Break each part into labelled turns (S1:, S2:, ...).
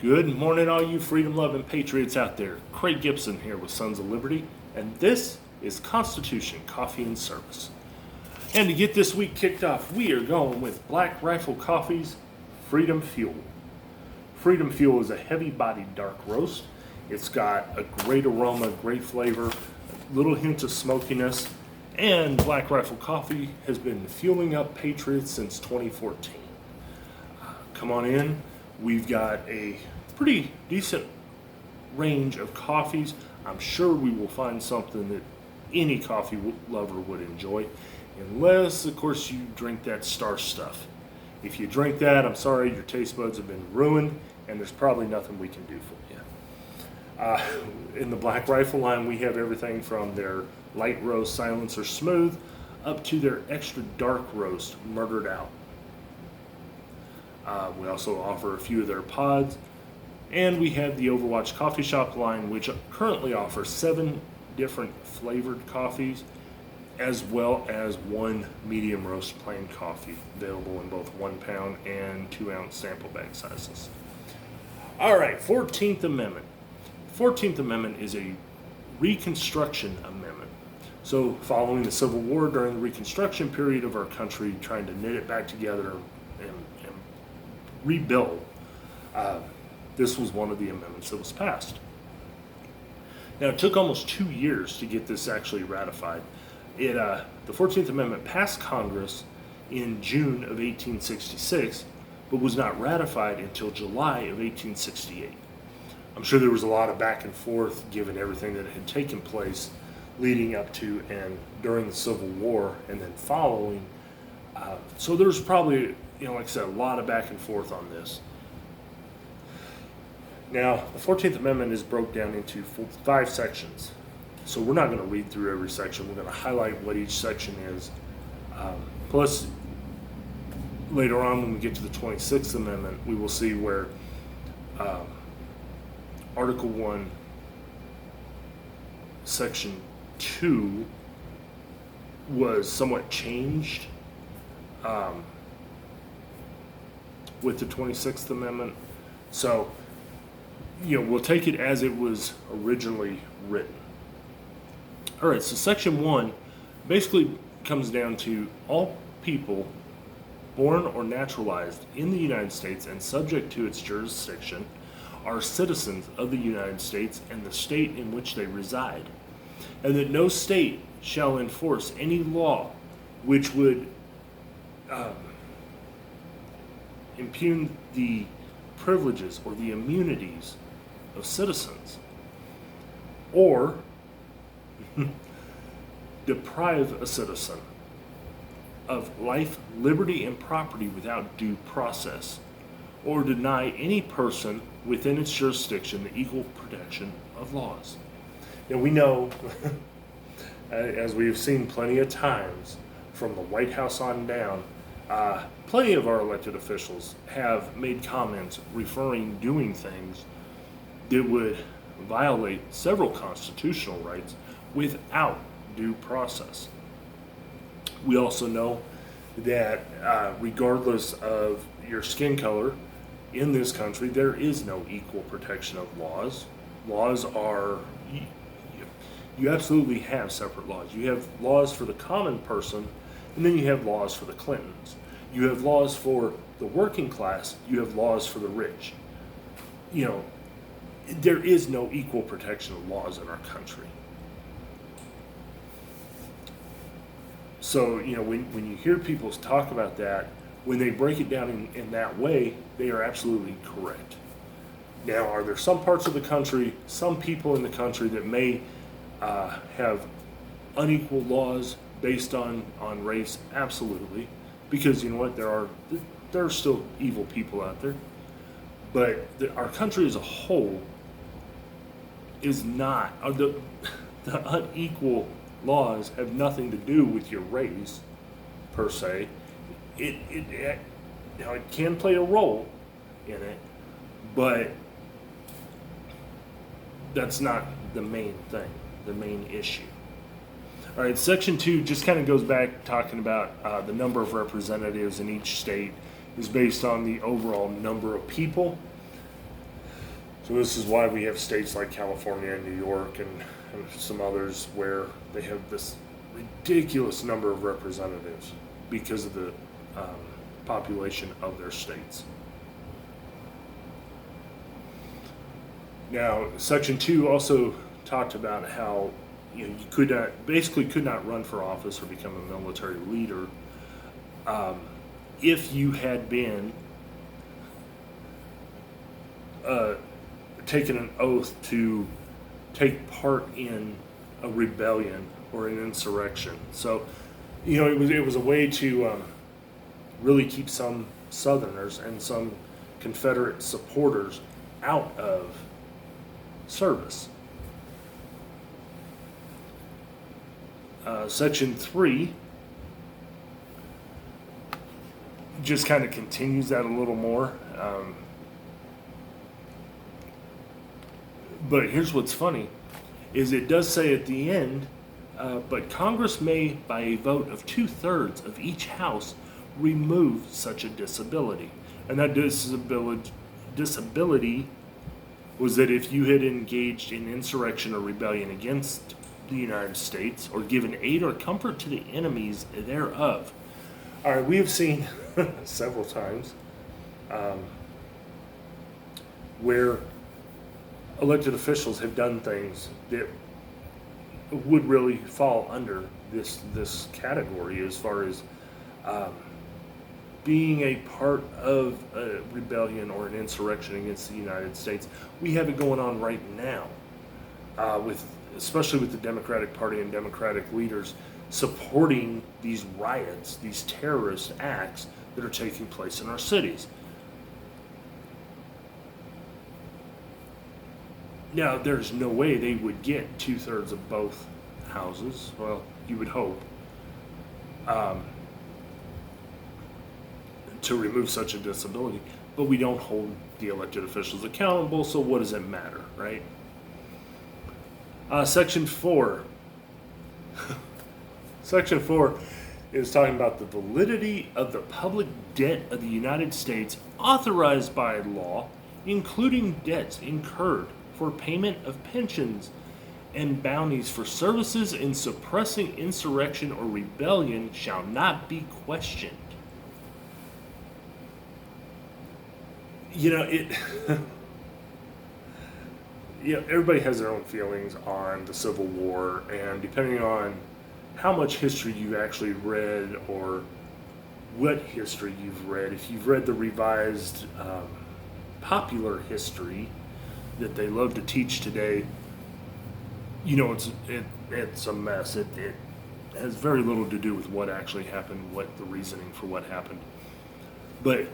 S1: Good morning, all you freedom-loving patriots out there. Craig Gibson here with Sons of Liberty, and this is Constitution Coffee and Service. And to get this week kicked off, we are going with Black Rifle Coffee's Freedom Fuel. Freedom Fuel is a heavy-bodied dark roast. It's got a great aroma, great flavor, a little hint of smokiness, and Black Rifle Coffee has been fueling up patriots since 2014. Come on in. We've got a pretty decent range of coffees. I'm sure we will find something that any coffee lover would enjoy, unless, of course, you drink that Star stuff. If you drink that, I'm sorry, your taste buds have been ruined, and there's probably nothing we can do for you. In the Black Rifle line, we have everything from their light roast Silencer Smooth up to their extra dark roast Murdered Out. We also offer a few of their pods, and we have the Overwatch Coffee Shop line, which currently offers 7 different flavored coffees, as well as 1 medium roast plain coffee, available in both 1 pound and 2 ounce sample bag sizes. All right, 14th Amendment. 14th Amendment is a Reconstruction Amendment. So following the Civil War, during the Reconstruction period of our country, trying to knit it back together and rebuild, this was one of the amendments that was passed. Now, it took almost 2 years to get this actually ratified. The 14th Amendment passed Congress in June of 1866, but was not ratified until July of 1868. I'm sure there was a lot of back and forth given everything that had taken place leading up to and during the Civil War and then following. So there's probably, like I said, a lot of back and forth on this. Now, the 14th Amendment is broke down into 5 sections. So we're not going to read through every section. We're going to highlight what each section is. Plus, later on when we get to the 26th Amendment, we will see where Article 1, Section 2 was somewhat changed with the 26th Amendment. So, we'll take it as it was originally written. All right, so Section 1 basically comes down to all people born or naturalized in the United States and subject to its jurisdiction are citizens of the United States and the state in which they reside, and that no state shall enforce any law which would impugn the privileges or the immunities of citizens, or deprive a citizen of life, liberty, and property without due process, or deny any person within its jurisdiction the equal protection of laws. Now we know, as we've seen plenty of times from the White House on down, plenty of our elected officials have made comments doing things that would violate several constitutional rights without due process. We also know that regardless of your skin color in this country, there is no equal protection of laws. Laws are, you absolutely have separate laws. You have laws for the common person, and then you have laws for the Clintons. You have laws for the working class, you have laws for the rich. There is no equal protection of laws in our country. So, when you hear people talk about that, when they break it down in that way, they are absolutely correct. Now, are there some parts of the country, some people in the country that may have unequal laws based on race? Absolutely. Because there are still evil people out there. But our country as a whole is not, the unequal laws have nothing to do with your race, per se. It can play a role in it, but that's not the main thing, the main issue. All right, Section 2 just kind of goes back talking about the number of representatives in each state is based on the overall number of people. So this is why we have states like California and New York and some others where they have this ridiculous number of representatives because of the population of their states. Now, Section 2 also talked about how you could not run for office or become a military leader if you had been taken an oath to take part in a rebellion or an insurrection. So, it was a way to really keep some Southerners and some Confederate supporters out of service. Section 3 just kind of continues that a little more. But here's what's funny, is it does say at the end, but Congress may, by a vote of 2/3 of each house, remove such a disability. And that disability was that if you had engaged in insurrection or rebellion against the United States or given aid or comfort to the enemies thereof. All right, we have seen several times where elected officials have done things that would really fall under this category as far as being a part of a rebellion or an insurrection against the United States. We have it going on right now, especially with the Democratic Party and Democratic leaders supporting these riots, these terrorist acts that are taking place in our cities. Now, there's no way they would get 2/3 of both houses. Well, you would hope. To remove such a disability, but we don't hold the elected officials accountable, so what does it matter, right? Section 4. Section 4 is talking about the validity of the public debt of the United States authorized by law, including debts incurred for payment of pensions and bounties for services in suppressing insurrection or rebellion shall not be questioned. Everybody has their own feelings on the Civil War, and depending on how much history you've actually read or what history you've read, if you've read the revised popular history that they love to teach today, it's a mess. It has very little to do with what actually happened, what the reasoning for what happened. But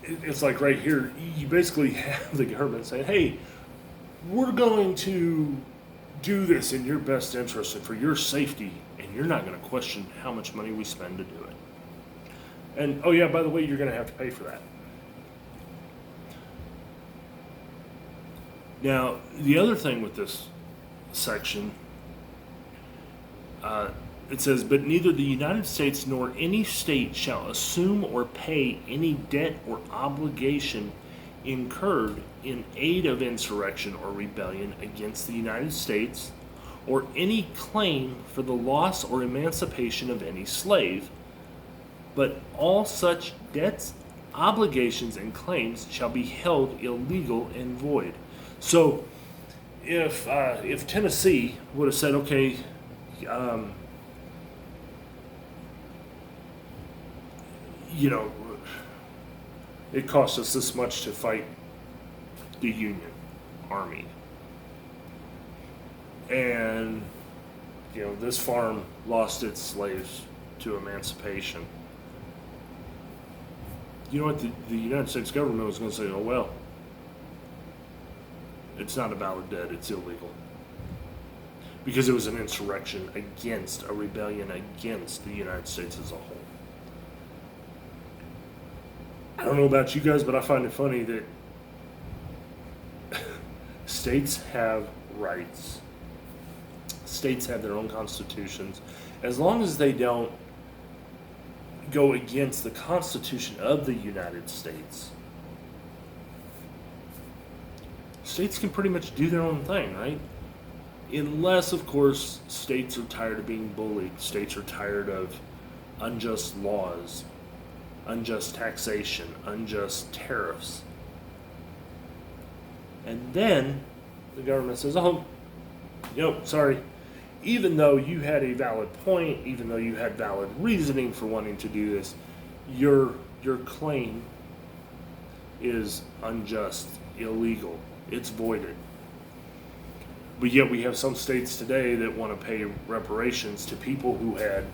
S1: it's like right here, you basically have the government saying, hey, we're going to do this in your best interest and for your safety, and you're not going to question how much money we spend to do it. And, oh yeah, by the way, you're going to have to pay for that. Now, the other thing with this section, it says, but neither the United States nor any state shall assume or pay any debt or obligation incurred in aid of insurrection or rebellion against the United States, or any claim for the loss or emancipation of any slave, but all such debts, obligations, and claims shall be held illegal and void. So, if Tennessee would have said, okay, it cost us this much to fight the Union Army, and this farm lost its slaves to emancipation. You know what? The United States government was going to say, oh well, it's not a valid debt, it's illegal. Because it was an insurrection against, a rebellion against the United States as a whole. I don't know about you guys, but I find it funny that states have rights. States have their own constitutions. As long as they don't go against the Constitution of the United States, states can pretty much do their own thing, right? Unless, of course, states are tired of being bullied. States are tired of unjust laws, unjust taxation, unjust tariffs. And then the government says, oh, sorry. Even though you had a valid point, even though you had valid reasoning for wanting to do this, your claim is unjust, illegal, it's voided. But yet we have some states today that want to pay reparations to people who had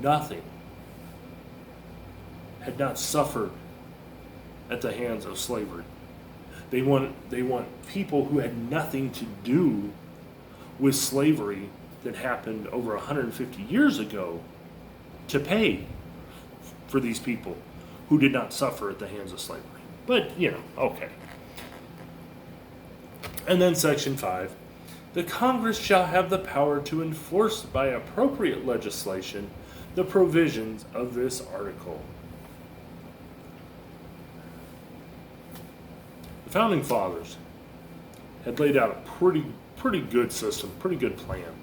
S1: nothing, had not suffered at the hands of slavery. They want people who had nothing to do with slavery that happened over 150 years ago to pay for these people who did not suffer at the hands of slavery. But, okay. And then Section 5, the Congress shall have the power to enforce by appropriate legislation the provisions of this article. The Founding Fathers had laid out a pretty good system, pretty good plan,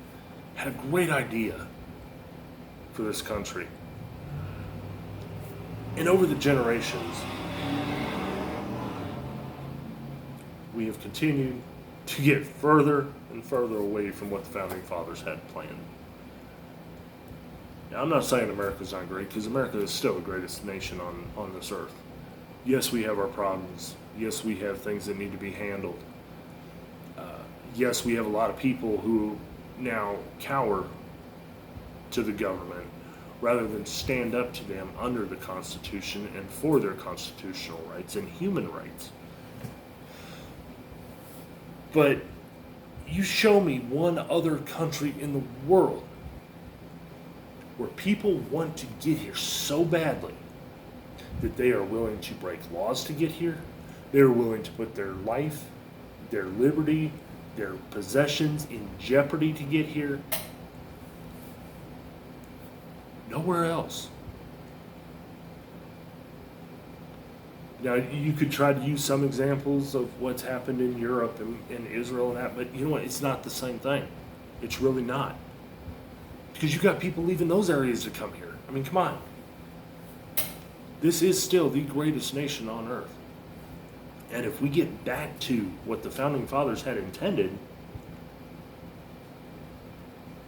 S1: had a great idea for this country. And over the generations, we have continued to get further and further away from what the Founding Fathers had planned. Now, I'm not saying America's not great, because America is still the greatest nation on this earth. Yes, we have our problems. Yes, we have things that need to be handled. Yes, we have a lot of people who now cower to the government rather than stand up to them under the Constitution and for their constitutional rights and human rights. But you show me one other country in the world where people want to get here so badly that they are willing to break laws to get here. They are willing to put their life, their liberty, their possessions in jeopardy to get here. Nowhere else. Now, you could try to use some examples of what's happened in Europe and Israel and that, but you know what? It's not the same thing. It's really not. Because you got people leaving those areas to come here. I mean, come on. This is still the greatest nation on earth. And if we get back to what the Founding Fathers had intended,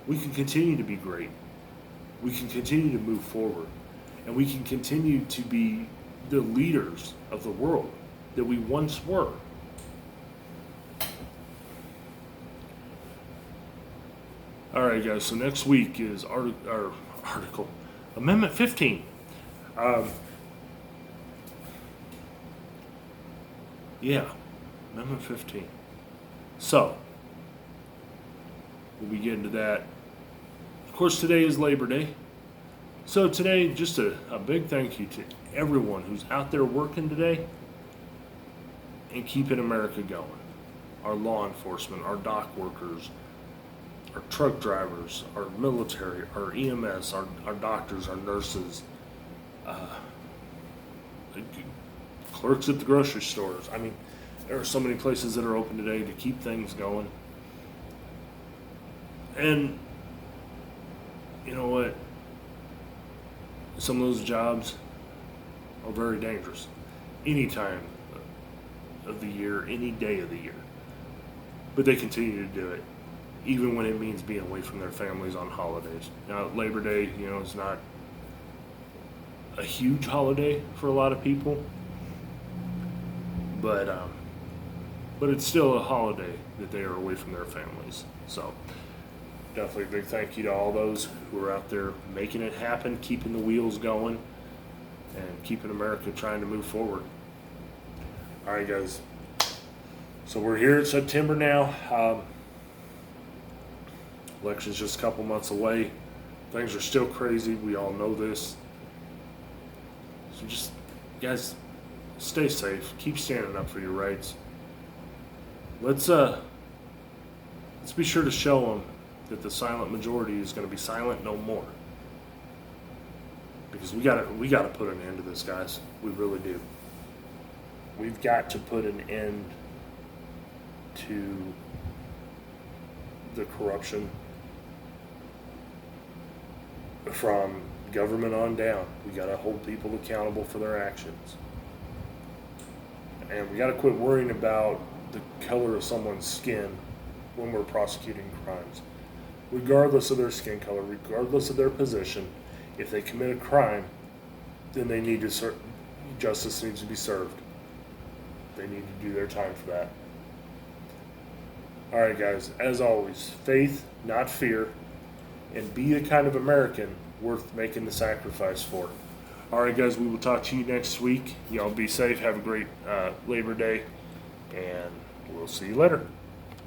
S1: we can continue to be great. We can continue to move forward. And we can continue to be the leaders of the world that we once were. All right, guys, so next week is our article, Amendment 15. Amendment 15. So, we'll be getting to that. Of course, today is Labor Day. So today, just a big thank you to everyone who's out there working today and keeping America going. Our law enforcement, our dock workers, our truck drivers, our military, our EMS, our doctors, our nurses, clerks at the grocery stores. I mean, there are so many places that are open today to keep things going. And you know what? Some of those jobs are very dangerous. Any time of the year, any day of the year. But they continue to do it, even when it means being away from their families on holidays. Now, Labor Day, is not a huge holiday for a lot of people, but it's still a holiday that they are away from their families. So, definitely a big thank you to all those who are out there making it happen, keeping the wheels going, and keeping America trying to move forward. All right, guys. So we're here at September now. Election's just a couple months away. Things are still crazy. We all know this. So just, guys, stay safe. Keep standing up for your rights. Let's be sure to show them that the silent majority is going to be silent no more. Because we got to put an end to this, guys. We really do. We've got to put an end to the corruption from government on down. We got to hold people accountable for their actions. And we got to quit worrying about the color of someone's skin when we're prosecuting crimes. Regardless of their skin color, regardless of their position, if they commit a crime, then they need to justice needs to be served. They need to do their time for that. All right, guys, as always, faith, not fear, and be the kind of American worth making the sacrifice for. All right, guys, we will talk to you next week. Y'all be safe. Have a great Labor Day, and we'll see you later.